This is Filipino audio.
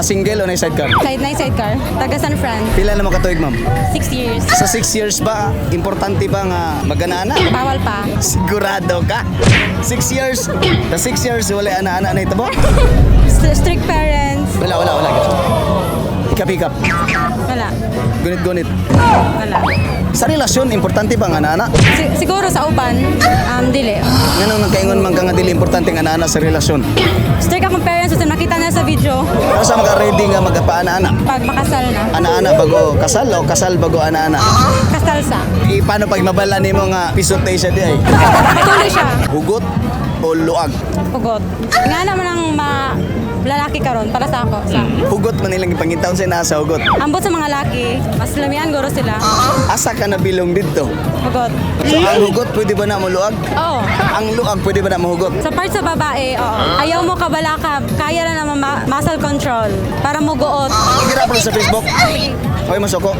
single o na sidecar? Side na sidecar. Taga San Fran. Pila na mo katuig, ma'am? 6 years. Sa 6 years ba, importante ba nga mag-ana-ana? Bawal pa. Sigurado ka? 6 years? Sa 6 years, wala ana-ana na ito ba? Strict parents. Wala. Ikap-ikap. Wala. Gunit-gunit. Wala. Sa relasyon, importante ba nga ana-ana? Siguro sa uban, dili. Ganun nagkaingon man ka nga dili importante nga ana-ana sa relasyon. Strict akong parents. So, nakita na sa video. Ano sa maka-ready nga magpaana-ana? Pag makasal na. Ana-ana bago kasal o kasal bago ana-ana? Kasal sa. Paano pag mabala nimo nga pisot na siya di ay? Tuloy siya. Hugot o luag? Pugot. Nga naman ang lalaki karon para sa ako. Sa. Hugot man nilang ipangitaon sa nasa hugot. Ambot sa mga laki, mas lamian guro sila. Asa ka nabilong dito? Pugot. So ang hugot pwede ba na mo luag? Oo. Ang luag pwede ba na mo hugot? Sa part sa babae, oo. Ayaw mo kabalakab, kaya na naman muscle control para mo guot. Gira pa sa Facebook. Okay, masoko.